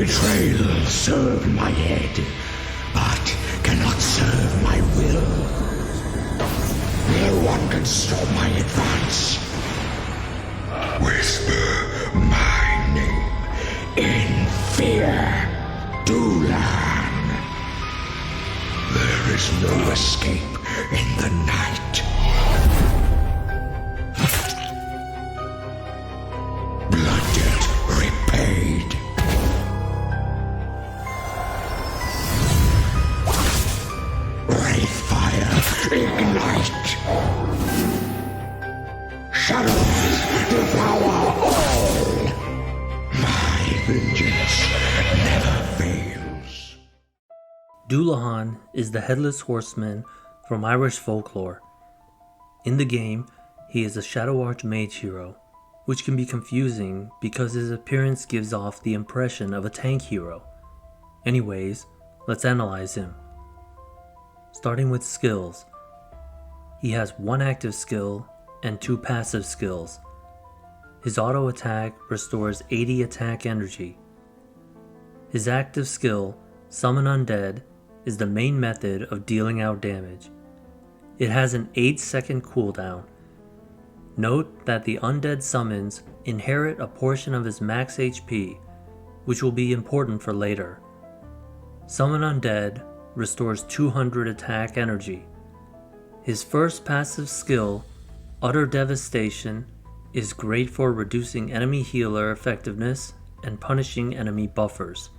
Betrayal served my head, but cannot serve my will. No one can stop my advance. Whisper my name in fear, Dullahan. There is no escape in the night. Blood debt repaid. Wraith fire ignite. Shadows devour all. My vengeance never fails. Dullahan is the headless horseman from Irish folklore. In the game, he is a Shadow Archmage hero, which can be confusing because his appearance gives off the impression of a tank hero. Anyways, let's analyze him. Starting with skills. He has one active skill and two passive skills. His auto attack restores 80 attack energy. His active skill, Summon Undead, is the main method of dealing out damage. It has an 8-second cooldown. Note that the undead summons inherit a portion of his max HP, which will be important for later. Summon Undead restores 200 attack energy. His first passive skill, Utter Devastation, is great for reducing enemy healer effectiveness and punishing enemy buffers.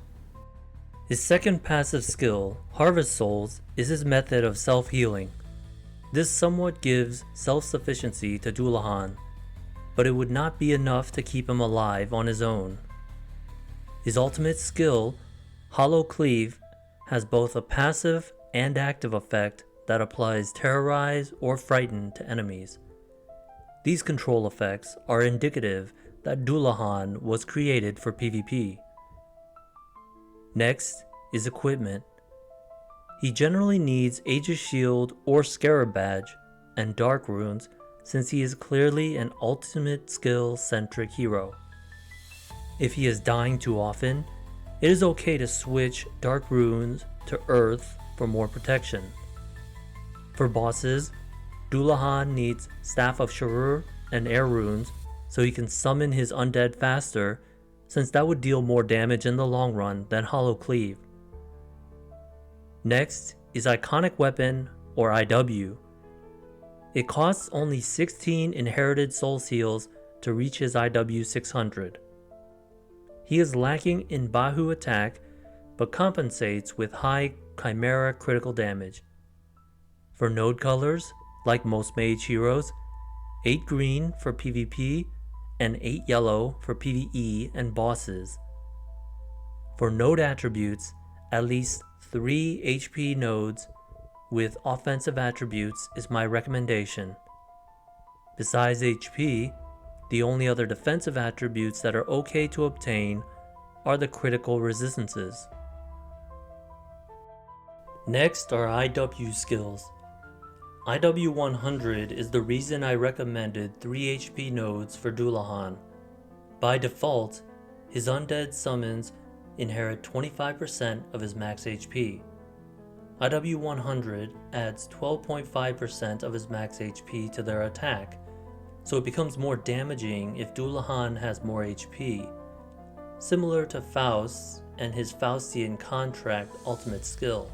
His second passive skill, Harvest Souls, is his method of self-healing. This somewhat gives self-sufficiency to Dullahan, but it would not be enough to keep him alive on his own. His ultimate skill, Hollow Cleave, has both a passive and active effect that applies Terrorize or Frighten to enemies. These control effects are indicative that Dullahan was created for PvP. Next is equipment. He generally needs Aegis Shield or Scarab Badge and Dark Runes since he is clearly an ultimate skill-centric hero. If he is dying too often, it is okay to switch Dark Runes to Earth for more protection. For bosses, Dullahan needs Staff of Sharur and Air Runes so he can summon his undead faster, since that would deal more damage in the long run than Hollow Cleave. Next is Iconic Weapon or IW. It costs only 16 inherited soul seals to reach his IW 600. He is lacking in Bahu attack, but compensates with high Chimera critical damage. For node colors, like most mage heroes, 8 green for PvP and 8 yellow for PvE and bosses. For node attributes, at least 3 HP nodes with offensive attributes is my recommendation. Besides HP, the only other defensive attributes that are okay to obtain are the critical resistances. Next are IW skills. IW 100 is the reason I recommended 3 HP nodes for Dullahan. By default, his undead summons inherit 25% of his max HP. IW 100 adds 12.5% of his max HP to their attack, so it becomes more damaging if Dullahan has more HP, similar to Faust and his Faustian Contract ultimate skill.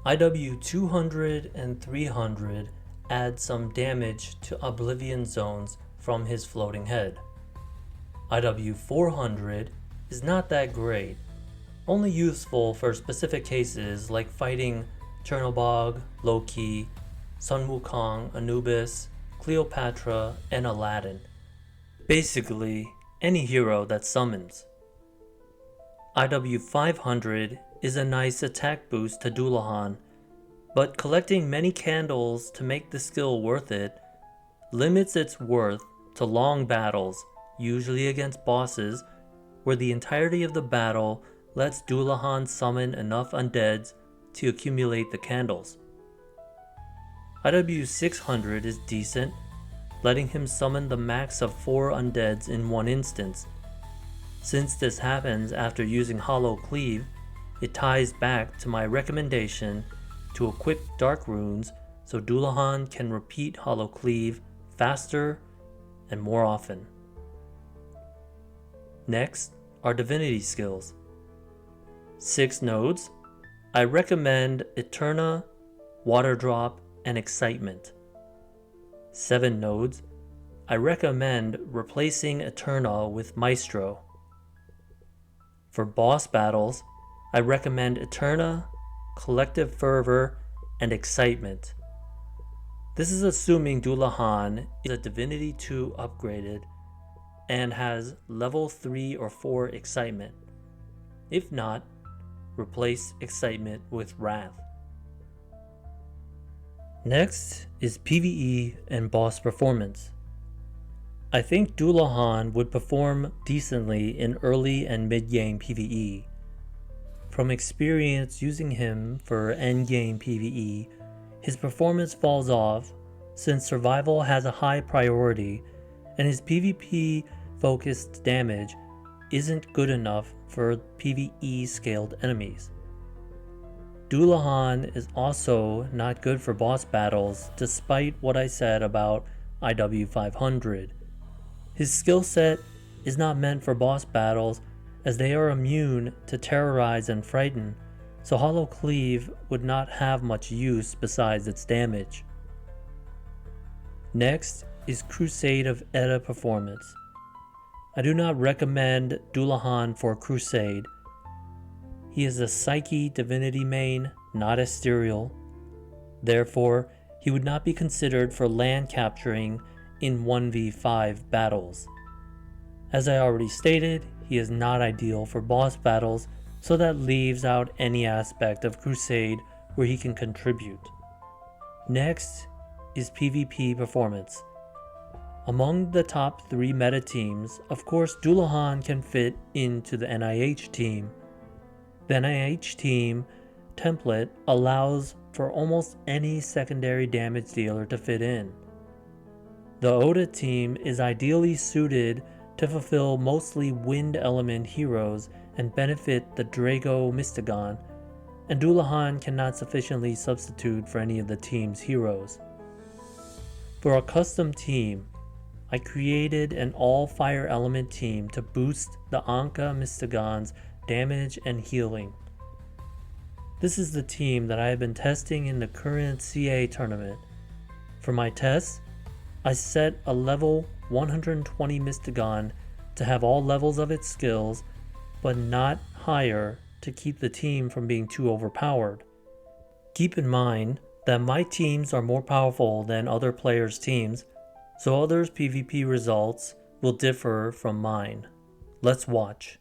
IW 200 and 300 add some damage to Oblivion zones from his floating head. IW 400 is not that great, only useful for specific cases like fighting Chernobog, Loki, Sun Wukong, Anubis, Cleopatra, and Aladdin. Basically, any hero that summons. IW 500 is a nice attack boost to Dullahan, but collecting many candles to make the skill worth it limits its worth to long battles, usually against bosses, where the entirety of the battle lets Dullahan summon enough undeads to accumulate the candles. IW 600 is decent, letting him summon the max of 4 undeads in one instance. Since this happens after using Hollow Cleave, it ties back to my recommendation to equip Dark Runes so Dullahan can repeat Hollow Cleave faster and more often. Next are Divinity skills. 6 nodes. I recommend Eterna, Water Drop, and Excitement. 7 nodes. I recommend replacing Eterna with Maestro. For boss battles, I recommend Eterna, Collective Fervor, and Excitement. This is assuming Dullahan is a Divinity 2 upgraded and has level 3 or 4 Excitement. If not, replace Excitement with Wrath. Next is PvE and boss performance. I think Dullahan would perform decently in early and mid-game PvE. From experience using him for endgame PvE, his performance falls off since survival has a high priority and his PvP focused damage isn't good enough for PvE scaled enemies. Dullahan is also not good for boss battles despite what I said about IW500. His skill set is not meant for boss battles as they are immune to terrorize and frighten, so Hollow Cleave would not have much use besides its damage. Next is Crusade of Edda performance. I do not recommend Dullahan for Crusade. He is a Psyche Divinity main, not Ethereal. Therefore, he would not be considered for land capturing in 1v5 battles. As I already stated, he is not ideal for boss battles, so that leaves out any aspect of Crusade where he can contribute. Next is PvP performance. Among the top 3 meta teams, of course Dullahan can fit into the NIH team. The NIH team template allows for almost any secondary damage dealer to fit in. The Oda team is ideally suited to fulfill mostly wind element heroes and benefit the Drago Mystagon, and Dullahan cannot sufficiently substitute for any of the team's heroes. For a custom team, I created an all fire element team to boost the Anka Mystagon's damage and healing. This is the team that I have been testing in the current CA tournament. For my tests, I set a level 120 Mystagon to have all levels of its skills, but not higher to keep the team from being too overpowered. Keep in mind that my teams are more powerful than other players' teams, so others' PvP results will differ from mine. Let's watch.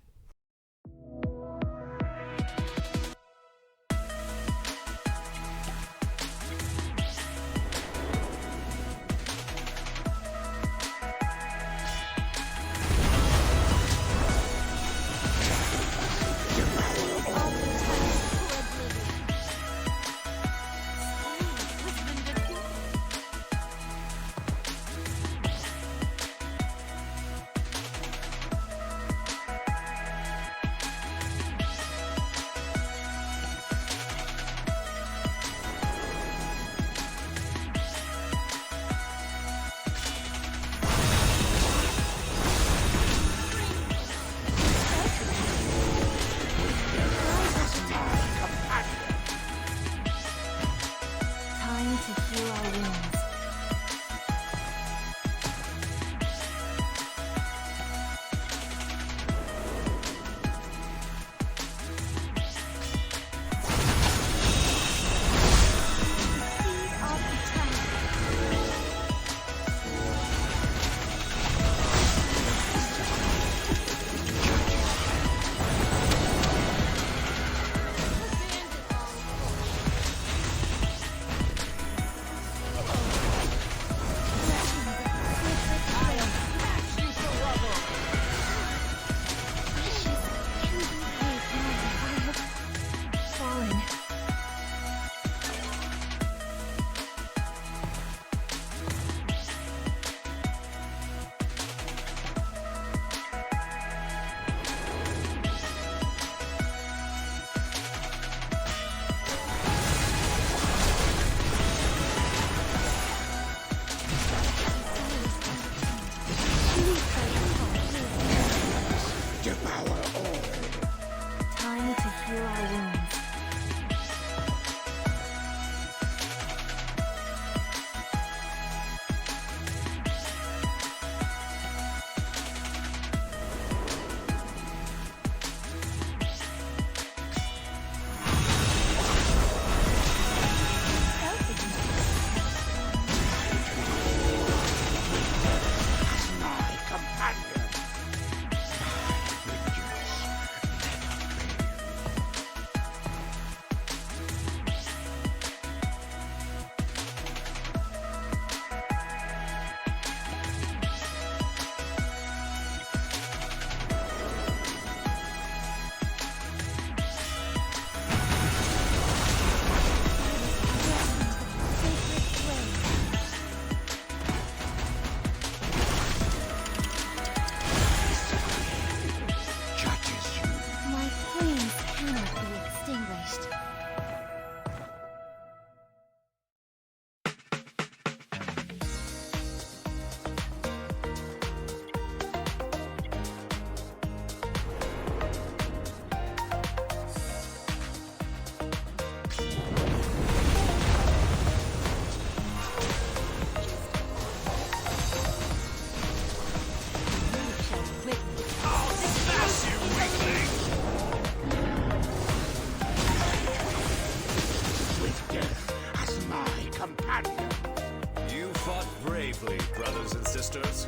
brothers and sisters.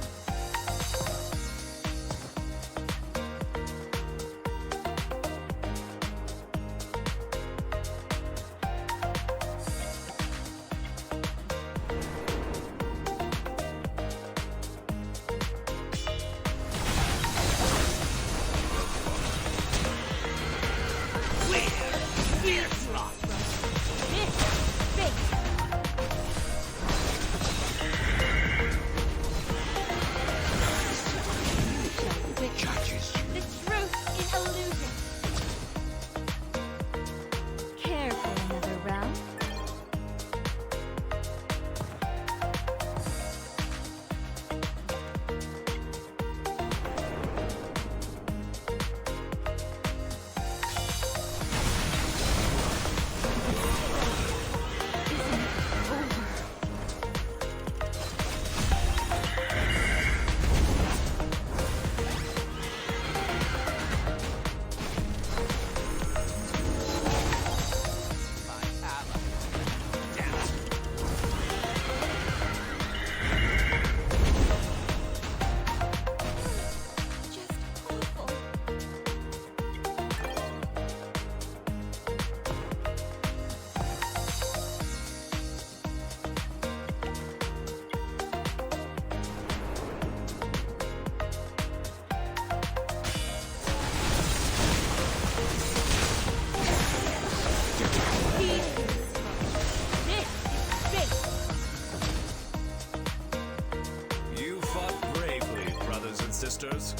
Sisters.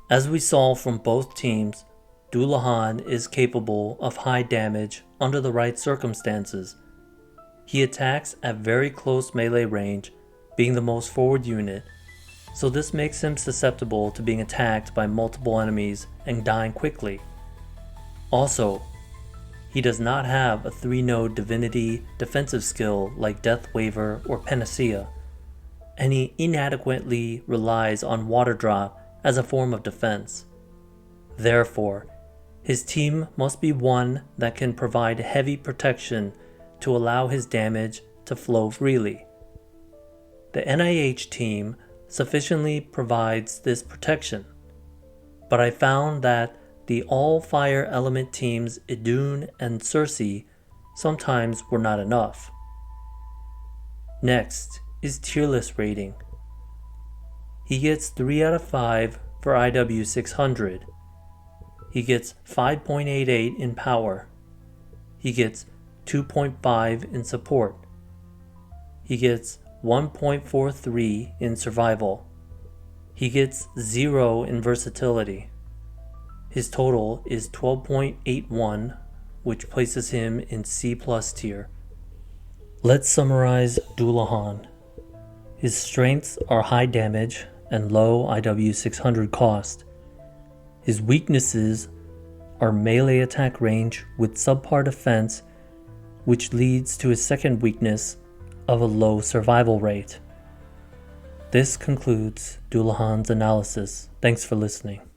As we saw from both teams, Dullahan is capable of high damage under the right circumstances. He attacks at very close melee range, being the most forward unit, so this makes him susceptible to being attacked by multiple enemies and dying quickly. Also, he does not have a 3-node Divinity defensive skill like Death Waver or Panacea, and he inadequately relies on Water Drop as a form of defense. Therefore, his team must be one that can provide heavy protection to allow his damage to flow freely. The NIH team sufficiently provides this protection, but I found that the all-fire element teams Idun and Circe sometimes were not enough. Next is tier list rating. He gets 3 out of 5 for IW 600. He gets 5.88 in power. He gets 2.5 in support. He gets 1.43 in survival. He gets 0 in versatility. His total is 12.81, which places him in C+ tier. Let's summarize Dullahan. His strengths are high damage and low IW 600 cost. His weaknesses are melee attack range with subpar defense, which leads to his second weakness of a low survival rate. This concludes Dullahan's analysis. Thanks for listening.